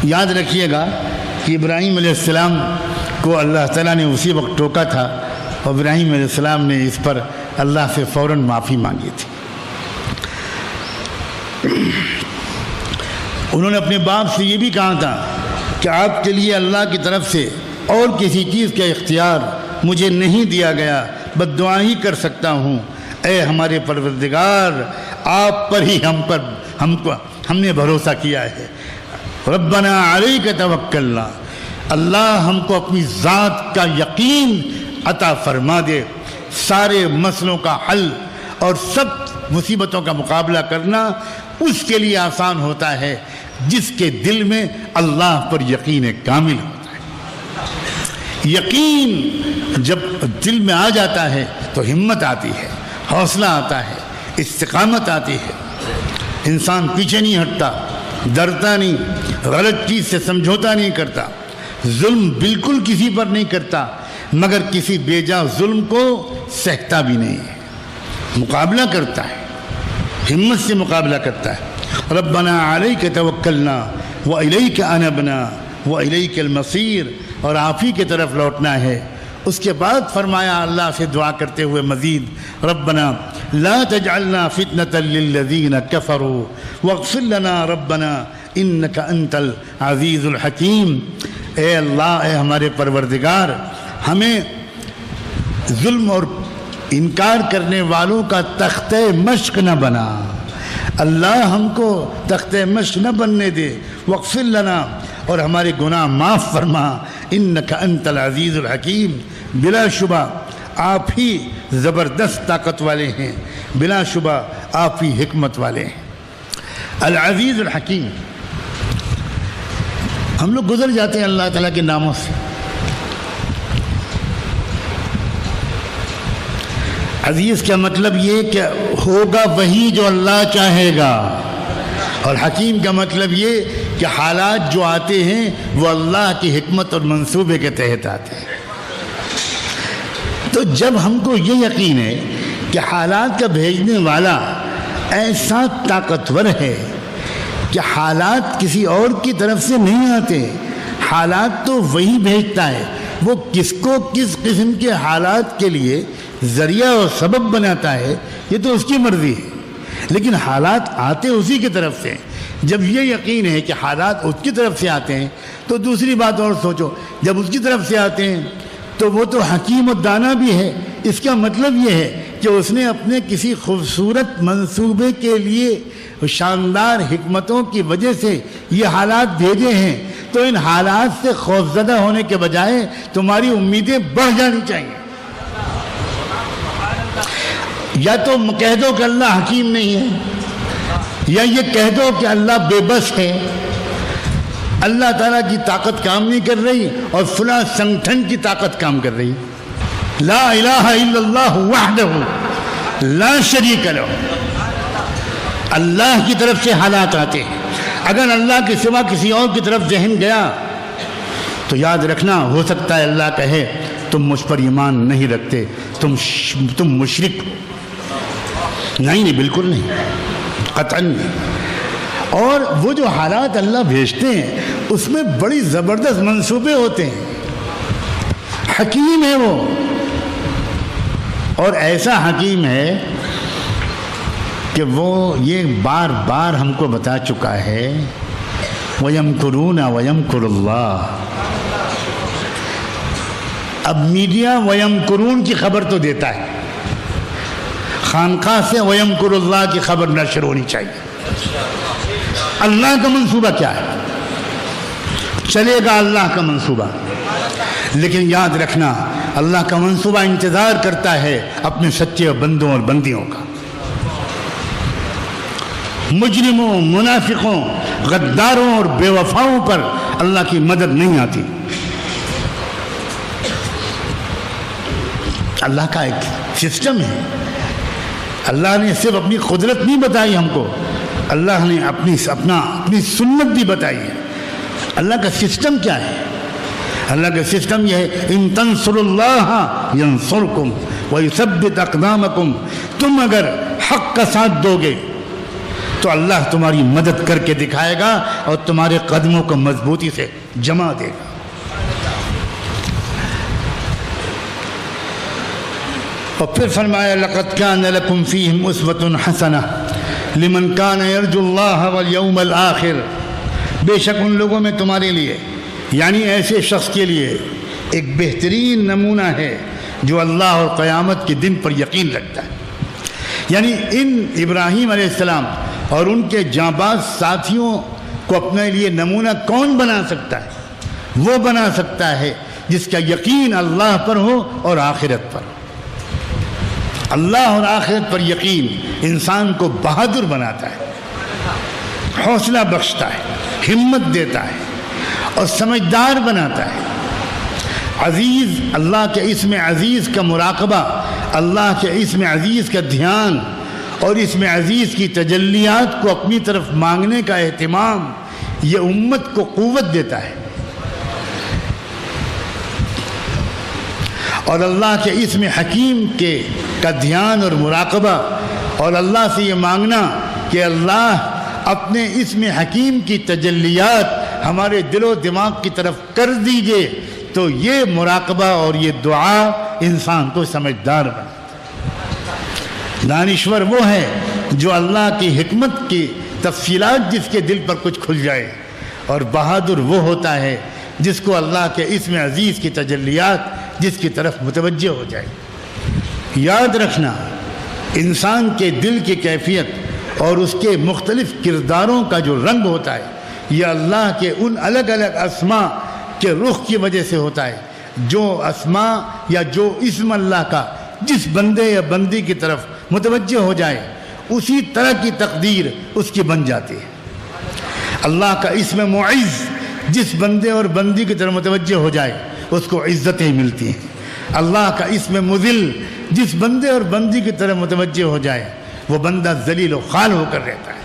یاد رکھیے گا کہ ابراہیم علیہ السلام کو اللہ تعالیٰ نے اسی وقت ٹوکا تھا اور ابراہیم علیہ السلام نے اس پر اللہ سے فوراً معافی مانگی تھی. انہوں نے اپنے باپ سے یہ بھی کہا تھا کہ آپ کے لیے اللہ کی طرف سے اور کسی چیز کا اختیار مجھے نہیں دیا گیا، بد دعا ہی کر سکتا ہوں. اے ہمارے پروردگار، آپ پر ہی ہم نے بھروسہ کیا ہے. ربنا علیک توکلنا، اللہ ہم کو اپنی ذات کا یقین عطا فرما دے. سارے مسئلوں کا حل اور سب مصیبتوں کا مقابلہ کرنا اس کے لیے آسان ہوتا ہے جس کے دل میں اللہ پر یقین کامل ہوتا ہے. یقین جب دل میں آ جاتا ہے تو ہمت آتی ہے، حوصلہ آتا ہے، استقامت آتی ہے. انسان پیچھے نہیں ہٹتا، ڈرتا نہیں، غلط چیز سے سمجھوتا نہیں کرتا، ظلم بالکل کسی پر نہیں کرتا، مگر کسی بے جا ظلم کو سہتا بھی نہیں ہے، مقابلہ کرتا ہے، ہمت سے مقابلہ کرتا ہے. ربنا علیک توکلنا وإلیک انبنا وإلیک المصیر، اور آپ ہی کی طرف لوٹنا ہے. اس کے بعد فرمایا اللہ سے دعا کرتے ہوئے مزید، ربنا لا تجعلنا فتنة للذین کفروا واغفر لنا ربنا انک انت العزیز الحکیم. اے اللہ، اے ہمارے پروردگار، ہمیں ظلم اور انکار کرنے والوں کا تختہ مشق نہ بنا. اللہ ہم کو تختہ مشق نہ بننے دے. واغفر لنا، اور ہمارے گناہ معاف فرما. انک انت العزیز الحکیم، بلا شبہ آپ ہی زبردست طاقت والے ہیں، بلا شبہ آپ ہی حکمت والے ہیں. العزیز الحکیم، ہم لوگ گزر جاتے ہیں اللہ تعالیٰ کے ناموں سے. عزیز کا مطلب یہ کہ ہوگا وہی جو اللہ چاہے گا، اور حکیم کا مطلب یہ کہ حالات جو آتے ہیں وہ اللہ کی حکمت اور منصوبے کے تحت آتے ہیں. تو جب ہم کو یہ یقین ہے کہ حالات کا بھیجنے والا ایسا طاقتور ہے کہ حالات کسی اور کی طرف سے نہیں آتے، حالات تو وہی بھیجتا ہے. وہ کس کو کس قسم کے حالات کے لیے ذریعہ اور سبب بناتا ہے یہ تو اس کی مرضی ہے، لیکن حالات آتے اسی کی طرف سے. جب یہ یقین ہے کہ حالات اس کی طرف سے آتے ہیں تو دوسری بات اور سوچو، جب اس کی طرف سے آتے ہیں تو وہ تو حکیم و دانا بھی ہے. اس کا مطلب یہ ہے کہ اس نے اپنے کسی خوبصورت منصوبے کے لیے شاندار حکمتوں کی وجہ سے یہ حالات بھیجے ہیں. تو ان حالات سے خوفزدہ ہونے کے بجائے تمہاری امیدیں بڑھ جانی چاہیے. یا تو کہہ دو کہ اللہ حکیم نہیں ہے، یا یہ کہہ دو کہ اللہ بے بس ہے، اللہ تعالیٰ کی طاقت کام نہیں کر رہی اور فلاں سنگٹھن کی طاقت کام کر رہی. لا الہ الا اللہ وحدہ لا شریک لہ. اللہ کی طرف سے حالات آتے ہیں. اگر اللہ کے سوا کسی اور کی طرف ذہن گیا تو یاد رکھنا، ہو سکتا ہے اللہ کہے تم مجھ پر ایمان نہیں رکھتے، تم مشرک ہو. نہیں، بالکل نہیں، قطعاً نہیں. اور وہ جو حالات اللہ بھیجتے ہیں اس میں بڑی زبردست منصوبے ہوتے ہیں. حکیم ہے وہ، اور ایسا حکیم ہے کہ وہ یہ بار بار ہم کو بتا چکا ہے، وَيَمْكُرُونَ وَيَمْكُرُ اللَّهُ. اب میڈیا وَيَمْكُرُونَ کی خبر تو دیتا ہے، خانقاہ سے وَيَمْكُرُ اللَّهُ کی خبر نشر ہونی چاہیے. اللہ کا منصوبہ کیا ہے؟ چلے گا اللہ کا منصوبہ، لیکن یاد رکھنا اللہ کا منصوبہ انتظار کرتا ہے اپنے سچے بندوں اور بندیوں کا. مجرموں، منافقوں، غداروں اور بے وفاؤں پر اللہ کی مدد نہیں آتی۔ اللہ کا ایک سسٹم ہے، اللہ نے صرف اپنی قدرت نہیں بتائی ہم کو، اللہ نے اپنی سنت بھی بتائی ہے۔ اللہ کا سسٹم کیا ہے؟ اللہ کا سسٹم یہ ہے، ان تنصروا اللہ ینصرکم ویثبت اقدامکم، تم اگر حق کا ساتھ دو گے تو اللہ تمہاری مدد کر کے دکھائے گا اور تمہارے قدموں کو مضبوطی سے جما دے گا۔ اور پھر فرمایا لقد كان لكم فيهم اسوة حسنة لمن كان يرجو الله واليوم الآخر، بے شک ان لوگوں میں تمہارے لیے، یعنی ایسے شخص کے لیے ایک بہترین نمونہ ہے جو اللہ اور قیامت کے دن پر یقین رکھتا ہے۔ یعنی ان ابراہیم علیہ السلام اور ان کے جانباز ساتھیوں کو اپنے لیے نمونہ کون بنا سکتا ہے؟ وہ بنا سکتا ہے جس کا یقین اللہ پر ہو اور آخرت پر۔ اللہ اور آخرت پر یقین انسان کو بہادر بناتا ہے، حوصلہ بخشتا ہے، ہمت دیتا ہے اور سمجھدار بناتا ہے۔ عزیز، اللہ کے اسم عزیز کا مراقبہ، اللہ کے اسم عزیز کا دھیان اور اسم عزیز کی تجلیات کو اپنی طرف مانگنے کا اہتمام، یہ امت کو قوت دیتا ہے۔ اور اللہ کے اسم حکیم کا دھیان اور مراقبہ اور اللہ سے یہ مانگنا کہ اللہ اپنے اسم حکیم کی تجلیات ہمارے دل و دماغ کی طرف کر دیجئے، تو یہ مراقبہ اور یہ دعا انسان کو سمجھدار بناتا ہے۔ دانشور وہ ہے جو اللہ کی حکمت کی تفصیلات جس کے دل پر کچھ کھل جائے، اور بہادر وہ ہوتا ہے جس کو اللہ کے اسم عزیز کی تجلیات جس کی طرف متوجہ ہو جائے۔ یاد رکھنا، انسان کے دل کی کیفیت اور اس کے مختلف کرداروں کا جو رنگ ہوتا ہے، یہ اللہ کے ان الگ الگ اسماء کے رخ کی وجہ سے ہوتا ہے۔ جو اسماء یا جو اسم اللہ کا جس بندے یا بندی کی طرف متوجہ ہو جائے، اسی طرح کی تقدیر اس کی بن جاتی ہے۔ اللہ کا اسم معز جس بندے اور بندی کی طرف متوجہ ہو جائے، اس کو عزتیں ملتی ہیں۔ اللہ کا اسم مذل جس بندے اور بندی کی طرف متوجہ ہو جائے، وہ بندہ ذلیل و خوار ہو کر رہتا ہے۔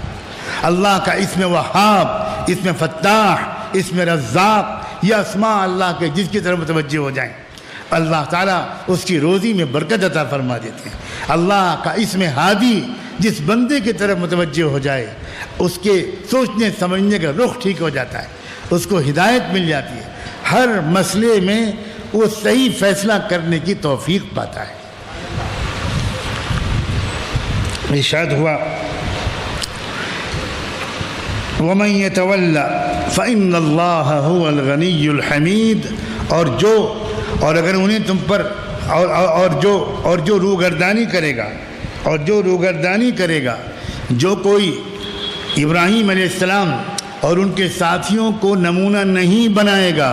اللہ کا اسم وہاب، اسم فتاح، اسم رزاق، یہ اسماء اللہ کے جس کی طرف متوجہ ہو جائیں، اللہ تعالیٰ اس کی روزی میں برکت عطا فرما دیتے ہیں۔ اللہ کا اسم ہادی جس بندے کی طرف متوجہ ہو جائے، اس کے سوچنے سمجھنے کا رخ ٹھیک ہو جاتا ہے، اس کو ہدایت مل جاتی ہے، ہر مسئلے میں وہ صحیح فیصلہ کرنے کی توفیق پاتا ہے۔ ارشاد ہوا وَمَن يَتَوَلَّ فَإِنَّ اللَّهَ هُوَ الْغَنِيُّ الْحَمِيدُ، اور اگر انہیں تم پر اور جو روگردانی کرے گا، جو کوئی ابراہیم علیہ السلام اور ان کے ساتھیوں کو نمونہ نہیں بنائے گا،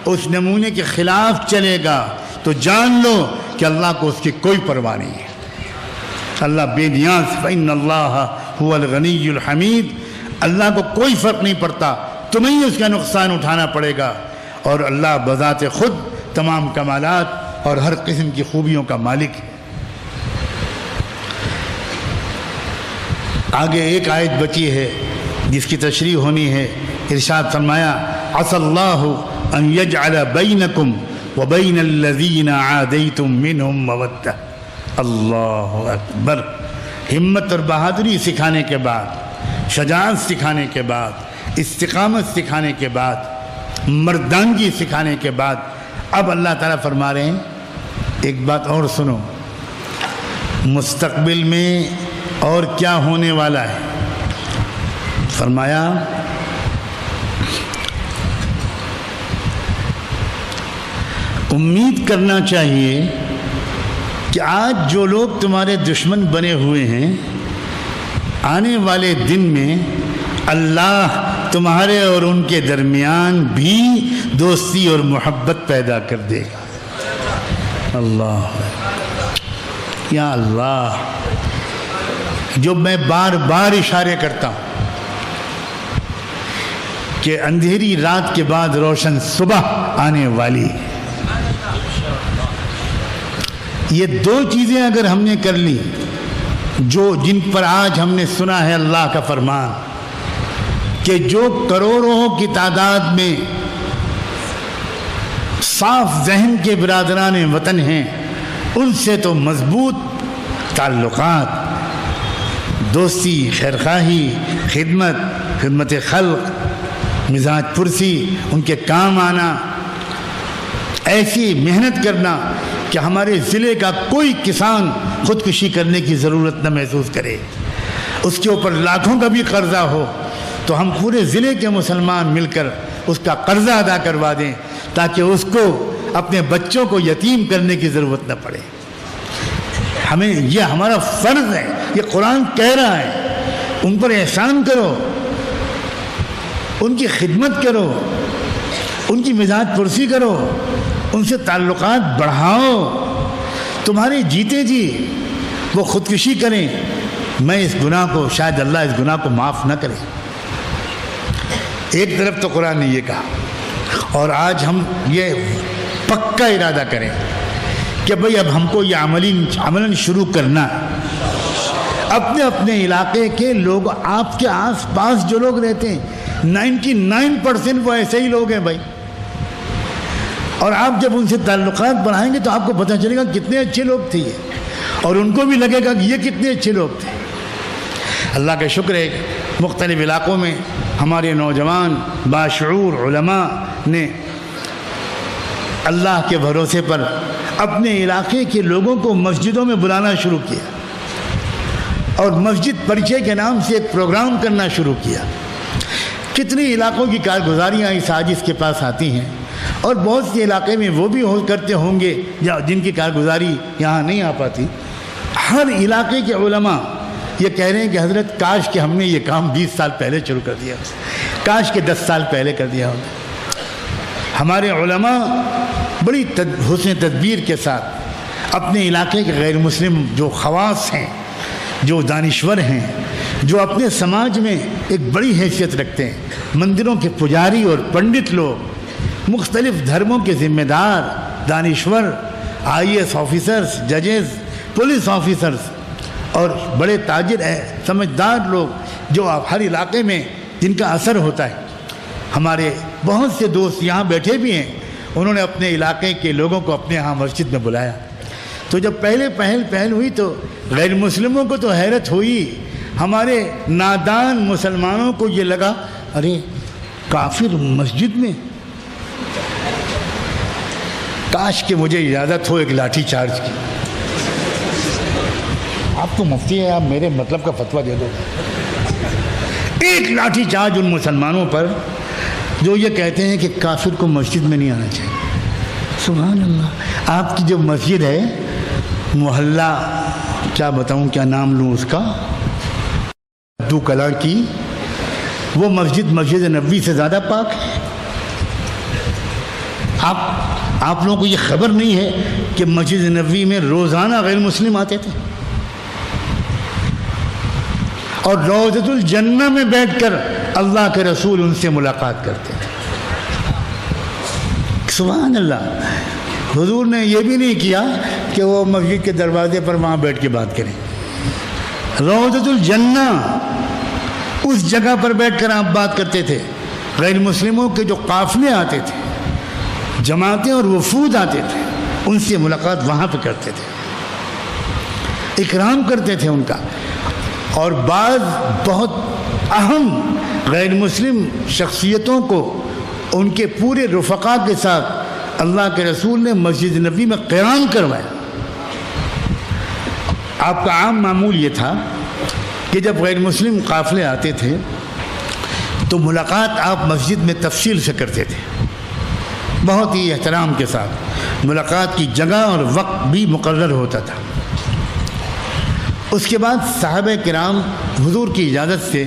اس نمونے کے خلاف چلے گا، تو جان لو کہ اللہ کو اس کی کوئی پرواہ نہیں ہے۔ اللہ بے نیاز، فَإِنَّ اللَّهَ هُوَ الْغَنِيُّ الْحَمِيدُ، اللہ کو کوئی فرق نہیں پڑتا، تمہیں اس کا نقصان اٹھانا پڑے گا، اور اللہ بذات خود تمام کمالات اور ہر قسم کی خوبیوں کا مالک ہے۔ آگے ایک آیت بچی ہے جس کی تشریح ہونی ہے۔ ارشاد فرمایا عَسَى اللَّهُ أَن يَجْعَلَ بَيْنَكُمْ وَبَيْنَ الَّذِينَ عَادَيْتُم مِّنْهُمْ مَوَدَّةً۔ اللہ اکبر۔ ہمت اور بہادری سکھانے کے بعد، شجاعت سکھانے کے بعد، استقامت سکھانے کے بعد، مردانگی سکھانے کے بعد، اب اللہ تعالیٰ فرما رہے ہیں ایک بات اور سنو، مستقبل میں اور کیا ہونے والا ہے۔ فرمایا امید کرنا چاہیے کہ آج جو لوگ تمہارے دشمن بنے ہوئے ہیں، آنے والے دن میں اللہ تمہارے اور ان کے درمیان بھی دوستی اور محبت پیدا کر دے گا۔ اللہ یا اللہ، جو میں بار بار اشارے کرتا ہوں کہ اندھیری رات کے بعد روشن صبح آنے والی. یہ دو چیزیں اگر ہم نے کر لی جن پر آج ہم نے سنا ہے اللہ کا فرمان کہ جو کروڑوں کی تعداد میں صاف ذہن کے برادران وطن ہیں ان سے تو مضبوط تعلقات، دوستی، خیرخواہی، خدمت خلق، مزاج پرسی، ان کے کام آنا، ایسی محنت کرنا کہ ہمارے ضلع کا کوئی کسان خودکشی کرنے کی ضرورت نہ محسوس کرے. اس کے اوپر لاکھوں کا بھی قرضہ ہو تو ہم پورے ضلع کے مسلمان مل کر اس کا قرضہ ادا کروا دیں تاکہ اس کو اپنے بچوں کو یتیم کرنے کی ضرورت نہ پڑے. ہمیں یہ ہمارا فرض ہے، یہ قرآن کہہ رہا ہے. ان پر احسان کرو، ان کی خدمت کرو، ان کی مزاج پرسی کرو، ان سے تعلقات بڑھاؤ. تمہارے جیتے جی وہ خودکشی کریں، میں اس گناہ کو، شاید اللہ اس گناہ کو معاف نہ کرے. ایک طرف تو قرآن نے یہ کہا، اور آج ہم یہ پکا ارادہ کریں کہ بھئی اب ہم کو یہ عملاً شروع کرنا ہے. اپنے اپنے علاقے کے لوگ، آپ کے آس پاس جو لوگ رہتے ہیں 99% وہ ایسے ہی لوگ ہیں بھائی. اور آپ جب ان سے تعلقات بڑھائیں گے تو آپ کو پتہ چلے گا کتنے اچھے لوگ تھے یہ، اور ان کو بھی لگے گا کہ یہ کتنے اچھے لوگ تھے. اللہ کا شکر ہے مختلف علاقوں میں ہمارے نوجوان باشعور علماء نے اللہ کے بھروسے پر اپنے علاقے کے لوگوں کو مسجدوں میں بلانا شروع کیا اور مسجد پریچے کے نام سے ایک پروگرام کرنا شروع کیا. کتنے علاقوں کی کارگزاریاں اس آج اس کے پاس آتی ہیں، اور بہت سے علاقے میں وہ بھی کرتے ہوں گے جن کی کارگزاری یہاں نہیں آ پاتی. ہر علاقے کے علماء یہ کہہ رہے ہیں کہ حضرت کاش کہ ہم نے یہ کام 20 سال پہلے شروع کر دیا، کاش کہ 10 سال پہلے کر دیا ہوتا. ہمارے علماء بڑی حسن تدبیر کے ساتھ اپنے علاقے کے غیر مسلم جو خواص ہیں، جو دانشور ہیں، جو اپنے سماج میں ایک بڑی حیثیت رکھتے ہیں، مندروں کے پجاری اور پنڈت لوگ، مختلف دھرموں کے ذمہ دار، دانشور، IAS آفیسرز، ججز، پولیس آفیسرز اور بڑے تاجر سمجھدار لوگ جو ہر علاقے میں جن کا اثر ہوتا ہے. ہمارے بہت سے دوست یہاں بیٹھے بھی ہیں، انہوں نے اپنے علاقے کے لوگوں کو اپنے ہاں مسجد میں بلایا. تو جب پہل ہوئی تو غیر مسلموں کو تو حیرت ہوئی. ہمارے نادان مسلمانوں کو یہ لگا ارے کافر مسجد میں، کاش کہ مجھے اجازت ہو ایک لاٹھی چارج کی. آپ تو مفتی ہیں، آپ میرے مطلب کا فتویٰ دے دو. ایک لاٹھی چارج ان مسلمانوں پر جو یہ کہتے ہیں کہ کافر کو مسجد میں نہیں آنا چاہیے. سبحان اللہ. آپ کی جو مسجد ہے محلہ، کیا بتاؤں، کیا نام لوں اس کا، دو کلاں کی، وہ مسجد نبوی سے زیادہ پاک ہے. آپ لوگوں کو یہ خبر نہیں ہے کہ مسجد نبوی میں روزانہ غیر مسلم آتے تھے اور روضۃ الجنہ میں بیٹھ کر اللہ کے رسول ان سے ملاقات کرتے تھے. سبحان اللہ. حضور نے یہ بھی نہیں کیا کہ وہ مسجد کے دروازے پر وہاں بیٹھ کے بات کریں. روضۃ الجنہ اس جگہ پر بیٹھ کر آپ بات کرتے تھے. غیر مسلموں کے جو قافلے آتے تھے، جماعتیں اور وفود آتے تھے، ان سے ملاقات وہاں پہ کرتے تھے، اکرام کرتے تھے ان کا. اور بعض بہت اہم غیر مسلم شخصیتوں کو ان کے پورے رفقا کے ساتھ اللہ کے رسول نے مسجد نبوی میں قیام کروایا. آپ کا عام معمول یہ تھا کہ جب غیر مسلم قافلے آتے تھے تو ملاقات آپ مسجد میں تفصیل سے کرتے تھے، بہت ہی احترام کے ساتھ. ملاقات کی جگہ اور وقت بھی مقرر ہوتا تھا. اس کے بعد صحابہ کرام حضور کی اجازت سے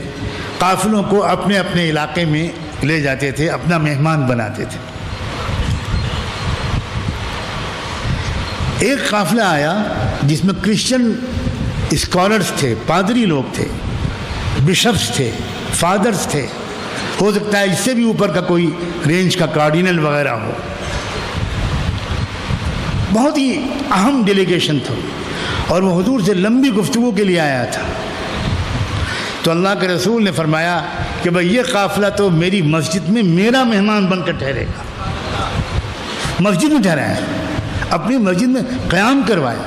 قافلوں کو اپنے اپنے علاقے میں لے جاتے تھے، اپنا مہمان بناتے تھے. ایک قافلہ آیا جس میں کرسچن اسکالرز تھے، پادری لوگ تھے، بشپس تھے، فادرز تھے، ہو سکتا ہے اس سے بھی اوپر کا کوئی رینج کا کارڈینل وغیرہ ہو. بہت ہی اہم ڈیلیگیشن تھا اور وہ حضور سے لمبی گفتگو کے لیے آیا تھا. تو اللہ کے رسول نے فرمایا کہ بھئی یہ قافلہ تو میری مسجد میں میرا مہمان بن کر ٹھہرے گا. مسجد میں ٹھہرا ہے, اپنی مسجد میں قیام کروائے.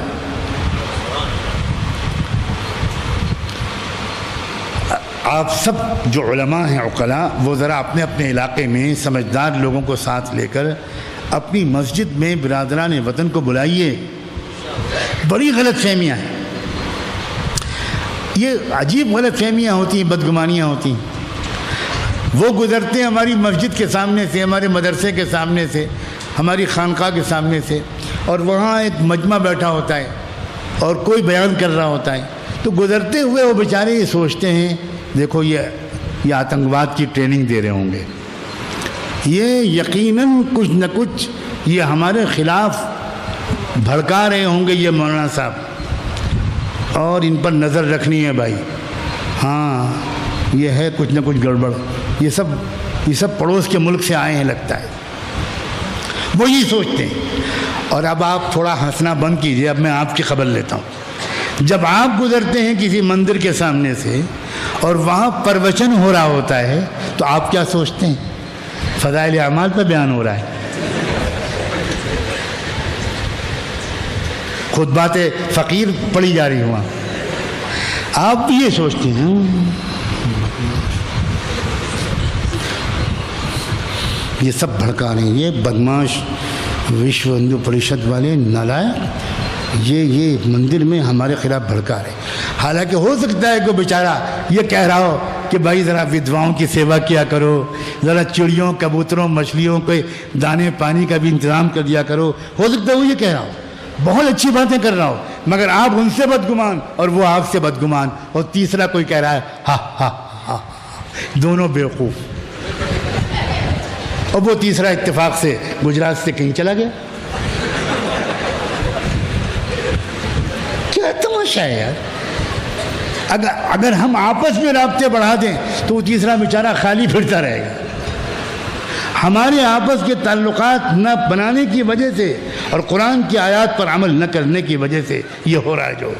آپ سب جو علماء ہیں, عقلاء, وہ ذرا اپنے اپنے علاقے میں سمجھدار لوگوں کو ساتھ لے کر اپنی مسجد میں برادران وطن کو بلائیے. بڑی غلط فہمیاں ہیں, یہ عجیب غلط فہمیاں ہوتی ہیں, بدگمانیاں ہوتی ہیں. وہ گزرتے ہیں ہماری مسجد کے سامنے سے, ہمارے مدرسے کے سامنے سے, ہماری خانقاہ کے سامنے سے, اور وہاں ایک مجمع بیٹھا ہوتا ہے اور کوئی بیان کر رہا ہوتا ہے. تو گزرتے ہوئے وہ بیچارے یہ سوچتے ہیں دیکھو یہ آتنکواد کی ٹریننگ دے رہے ہوں گے, یہ یقیناً کچھ نہ کچھ یہ ہمارے خلاف بھڑکا رہے ہوں گے یہ مولانا صاحب, اور ان پر نظر رکھنی ہے بھائی. ہاں یہ ہے کچھ نہ کچھ گڑبڑ, یہ سب پڑوس کے ملک سے آئے ہیں لگتا ہے, وہ یہ سوچتے ہیں. اور اب آپ تھوڑا ہنسنا بند کیجئے, اب میں آپ کی خبر لیتا ہوں. جب آپ گزرتے ہیں کسی مندر کے سامنے سے اور وہاں پروچن ہو رہا ہوتا ہے تو آپ کیا سوچتے ہیں؟ فضائل اعمال پہ بیان ہو رہا ہے, خطبات فقیر پڑھی جا رہی ہوا. آپ بھی یہ سوچتے ہیں یہ سب بھڑکا رہے ہیں, یہ بدماش وشو ہندو پریشد والے نالائق یہ مندر میں ہمارے خلاف بھڑکا رہے. حالانکہ ہو سکتا ہے کہ بیچارہ یہ کہہ رہا ہو کہ بھائی ذرا ودواؤں کی سیوا کیا کرو, ذرا چڑیوں, کبوتروں, مچھلیوں کے دانے پانی کا بھی انتظام کر دیا کرو. ہو سکتا ہے وہ یہ کہہ رہا ہو, بہت اچھی باتیں کر رہا ہو, مگر آپ ان سے بدگمان اور وہ آپ سے بدگمان, اور تیسرا کوئی کہہ رہا ہے ہا ہا ہا, دونوں بیوقوف. اور وہ تیسرا اتفاق سے گجرات سے کہیں چلا گیا. کیا تماشا ہے یار. اگر ہم آپس میں رابطے بڑھا دیں تو وہ تیسرا بیچارہ خالی پھرتا رہے گا. ہمارے آپس کے تعلقات نہ بنانے کی وجہ سے اور قرآن کی آیات پر عمل نہ کرنے کی وجہ سے یہ ہو رہا ہے جو